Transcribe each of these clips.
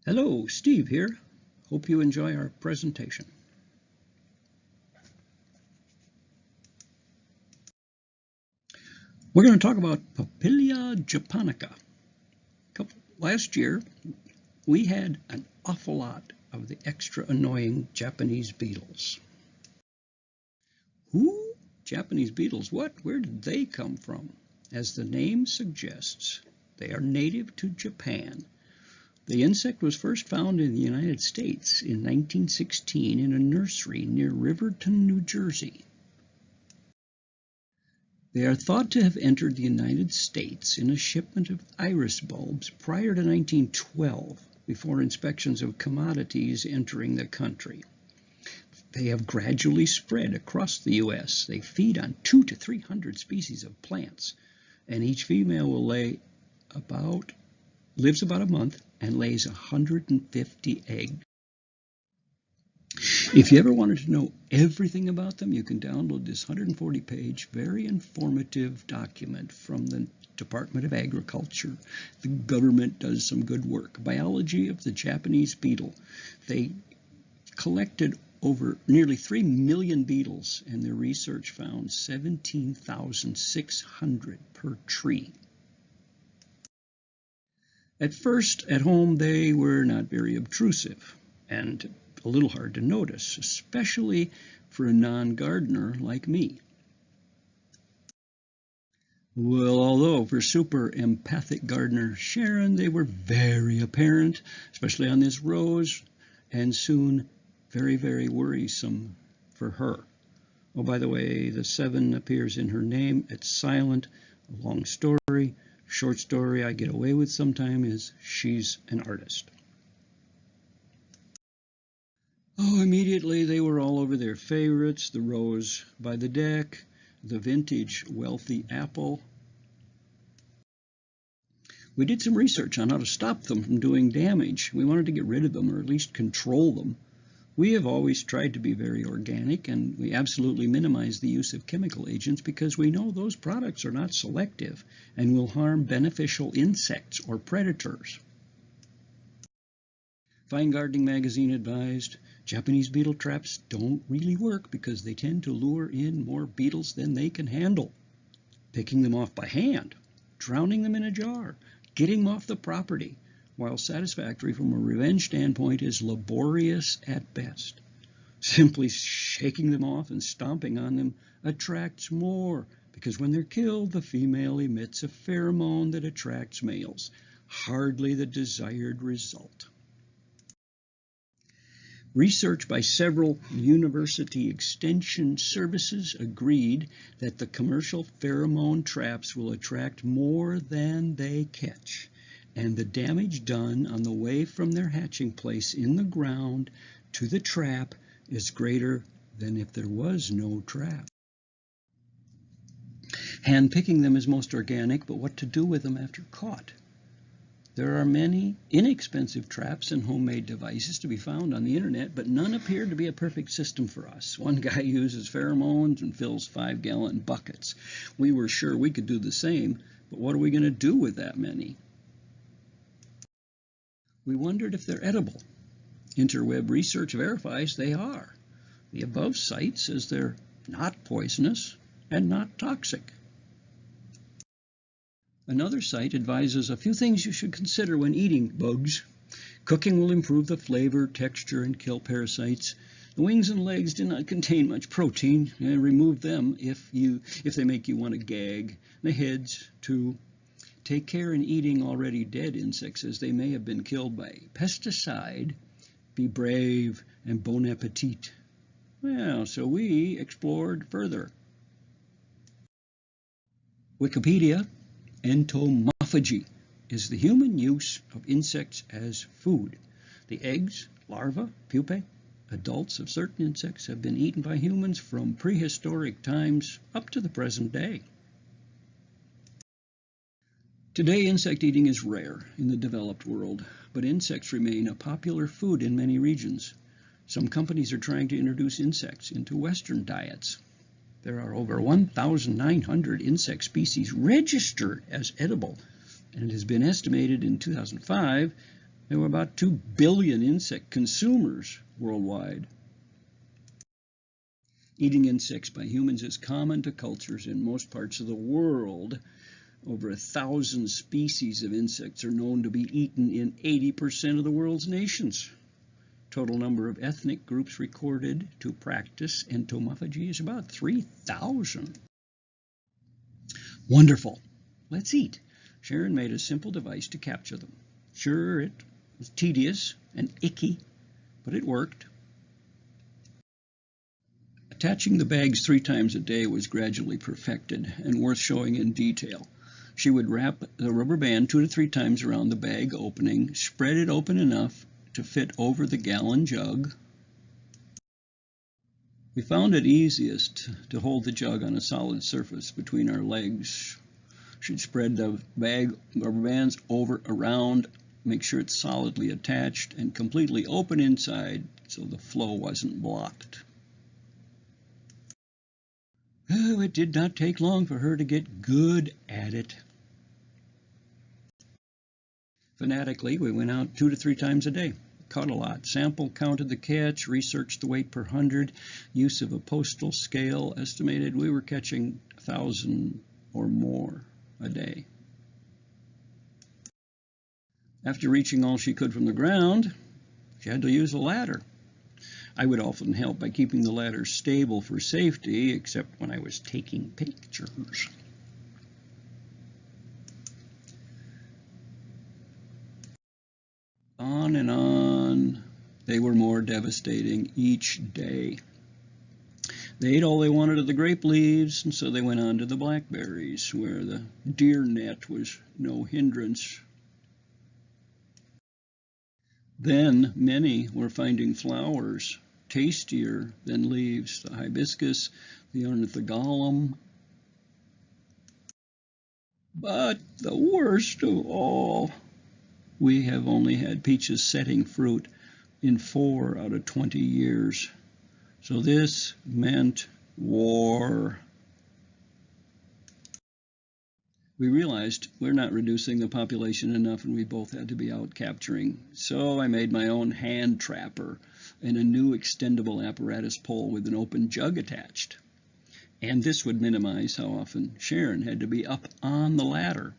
Hello, Steve here. Hope you enjoy our presentation. We're going to talk about Papillia japonica. Last year, we had an awful lot of the extra annoying Japanese beetles. Who? Japanese beetles? What? Where did they come from? As the name suggests, they are native to Japan. The insect was first found in the United States in 1916 in a nursery near Riverton, New Jersey. They are thought to have entered the United States in a shipment of iris bulbs prior to 1912, before inspections of commodities entering the country. They have gradually spread across the U.S. They feed on 200 to 300 species of plants, and each female will lives about a month and lays 150 eggs. If you ever wanted to know everything about them, you can download this 140-page, very informative document from the Department of Agriculture. The government does some good work. Biology of the Japanese beetle. They collected over nearly 3 million beetles, and their research found 17,600 per tree. At first, at home, they were not very obtrusive and a little hard to notice, especially for a non-gardener like me. Well, although for super empathic gardener Sharon, they were very apparent, especially on this rose, and soon very, very worrisome for her. Oh, by the way, the 7 appears in her name. It's silent. A long story. Short story I get away with sometimes is she's an artist. Oh, immediately they were all over their favorites, the rose by the deck, the vintage wealthy apple. We did some research on how to stop them from doing damage. We wanted to get rid of them, or at least control them. We have always tried to be very organic, and we absolutely minimize the use of chemical agents because we know those products are not selective and will harm beneficial insects or predators. Fine Gardening magazine advised, Japanese beetle traps don't really work because they tend to lure in more beetles than they can handle. Picking them off by hand, drowning them in a jar, getting them off the property, while satisfactory from a revenge standpoint, is laborious at best. Simply shaking them off and stomping on them attracts more, because when they're killed, the female emits a pheromone that attracts males. Hardly the desired result. Research by several university extension services agreed that the commercial pheromone traps will attract more than they catch, and the damage done on the way from their hatching place in the ground to the trap is greater than if there was no trap. Hand-picking them is most organic, but what to do with them after caught? There are many inexpensive traps and homemade devices to be found on the internet, but none appear to be a perfect system for us. One guy uses pheromones and fills 5-gallon buckets. We were sure we could do the same, but what are we going to do with that many? We wondered if they're edible. Interweb research verifies they are. The above site says they're not poisonous and not toxic. Another site advises a few things you should consider when eating bugs. Cooking will improve the flavor, texture, and kill parasites. The wings and legs do not contain much protein, and remove them if they make you want to gag. The heads, too. Take care in eating already dead insects, as they may have been killed by pesticide. Be brave and bon appetit. Well, so we explored further. Wikipedia. Entomophagy is the human use of insects as food. The eggs, larvae, pupae, adults of certain insects have been eaten by humans from prehistoric times up to the present day. Today, insect eating is rare in the developed world, but insects remain a popular food in many regions. Some companies are trying to introduce insects into Western diets. There are over 1,900 insect species registered as edible, and it has been estimated in 2005 There were about 2 billion insect consumers worldwide. Eating insects by humans is common to cultures in most parts of the world. Over 1,000 species of insects are known to be eaten in 80% of the world's nations. Total number of ethnic groups recorded to practice entomophagy is about 3,000. Wonderful. Let's eat. Sharon made a simple device to capture them. Sure, it was tedious and icky, but it worked. Attaching the bags 3 times a day was gradually perfected and worth showing in detail. She would wrap the rubber band 2 to 3 times around the bag opening, spread it open enough to fit over the gallon jug. We found it easiest to hold the jug on a solid surface between our legs. She'd spread the rubber bands around, make sure it's solidly attached and completely open inside so the flow wasn't blocked. Oh, it did not take long for her to get good at it. Fanatically, we went out 2 to 3 times a day. Caught a lot. Sample counted the catch, researched the weight per 100, use of a postal scale, estimated we were catching 1,000 or more a day. After reaching all she could from the ground, she had to use a ladder. I would often help by keeping the ladder stable for safety, except when I was taking pictures. On and on. They were more devastating each day. They ate all they wanted of the grape leaves, and so they went on to the blackberries, where the deer net was no hindrance. Then many were finding flowers tastier than leaves, the hibiscus, the ornithogalum. But the worst of all, we have only had peaches setting fruit in 4 out of 20 years. So this meant war. We realized we're not reducing the population enough, and we both had to be out capturing. So I made my own hand trapper and a new extendable apparatus pole with an open jug attached. And this would minimize how often Sharon had to be up on the ladder.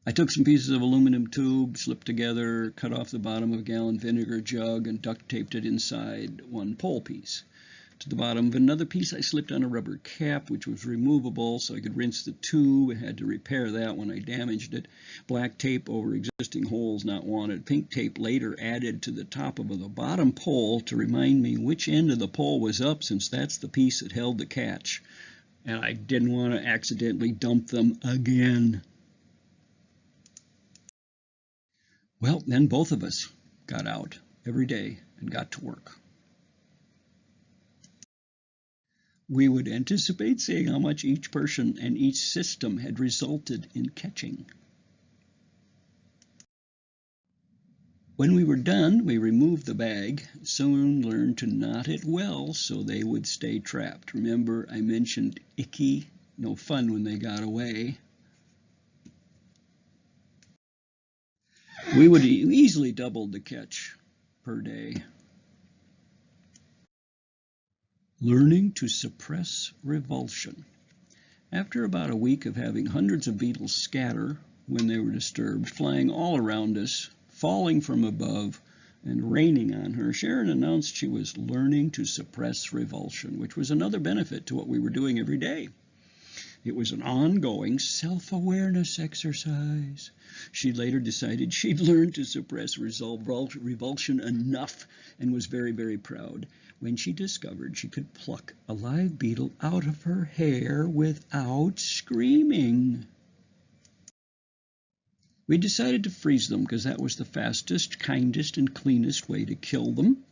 I took some pieces of aluminum tube, slipped together, cut off the bottom of a gallon vinegar jug, and duct taped it inside one pole piece. To the bottom of another piece, I slipped on a rubber cap, which was removable, so I could rinse the tube. I had to repair that when I damaged it. Black tape over existing holes not wanted. Pink tape later added to the top of the bottom pole to remind me which end of the pole was up, since that's the piece that held the catch. And I didn't want to accidentally dump them again. Well, then both of us got out every day and got to work. We would anticipate seeing how much each person and each system had resulted in catching. When we were done, we removed the bag, soon learned to knot it well so they would stay trapped. Remember, I mentioned icky, no fun when they got away. We would easily double the catch per day. Learning to suppress revulsion. After about a week of having hundreds of beetles scatter when they were disturbed, flying all around us, falling from above, and raining on her, Sharon announced she was learning to suppress revulsion, which was another benefit to what we were doing every day. It was an ongoing self-awareness exercise. She later decided she'd learned to suppress revulsion enough and was very, very proud when she discovered she could pluck a live beetle out of her hair without screaming. We decided to freeze them because that was the fastest, kindest, and cleanest way to kill them.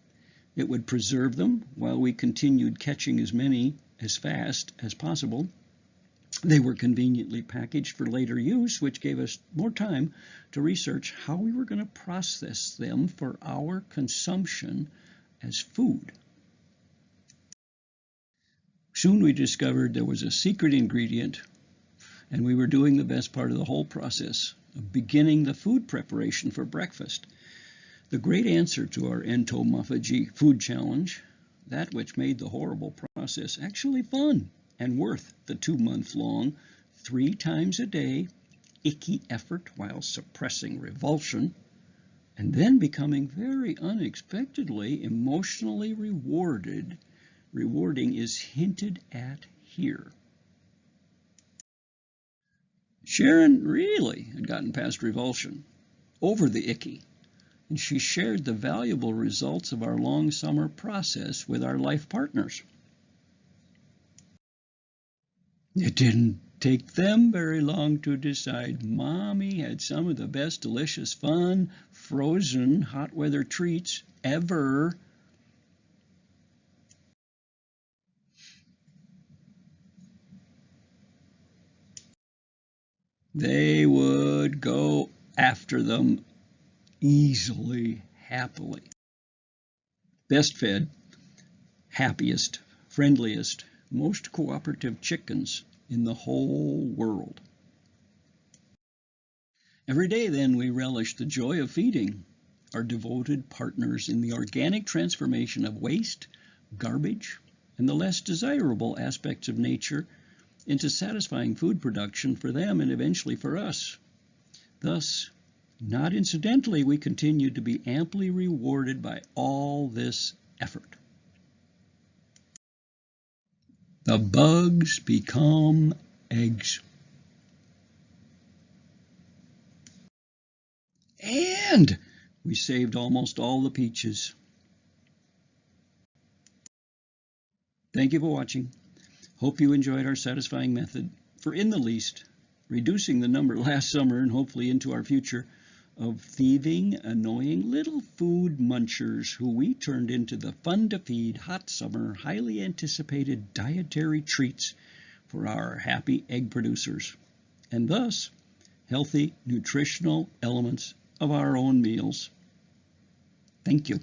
It would preserve them while we continued catching as many as fast as possible. They were conveniently packaged for later use, which gave us more time to research how we were going to process them for our consumption as food. Soon we discovered there was a secret ingredient, And we were doing the best part of the whole process of beginning the food preparation for breakfast. The great answer to our entomophagy food challenge, that which made the horrible process actually fun and worth the 2-month-long, 3 times a day, icky effort while suppressing revulsion, and then becoming very unexpectedly emotionally rewarding is hinted at here. Sharon really had gotten past revulsion, over the icky, and she shared the valuable results of our long summer process with our life partners. It didn't take them very long to decide Mommy had some of the best delicious fun, frozen, hot weather treats ever. They would go after them easily, happily. Best fed, happiest, friendliest, most cooperative chickens in the whole world. Every day then we relish the joy of feeding our devoted partners in the organic transformation of waste, garbage, and the less desirable aspects of nature into satisfying food production for them and eventually for us. Thus, not incidentally, we continue to be amply rewarded by all this effort. The bugs become eggs. And we saved almost all the peaches. Thank you for watching. Hope you enjoyed our satisfying method for, in the least, reducing the number last summer and hopefully into our future of thieving, annoying little food munchers who we turned into the fun-to-feed, hot summer, highly anticipated dietary treats for our happy egg producers, and thus healthy, nutritional elements of our own meals. Thank you.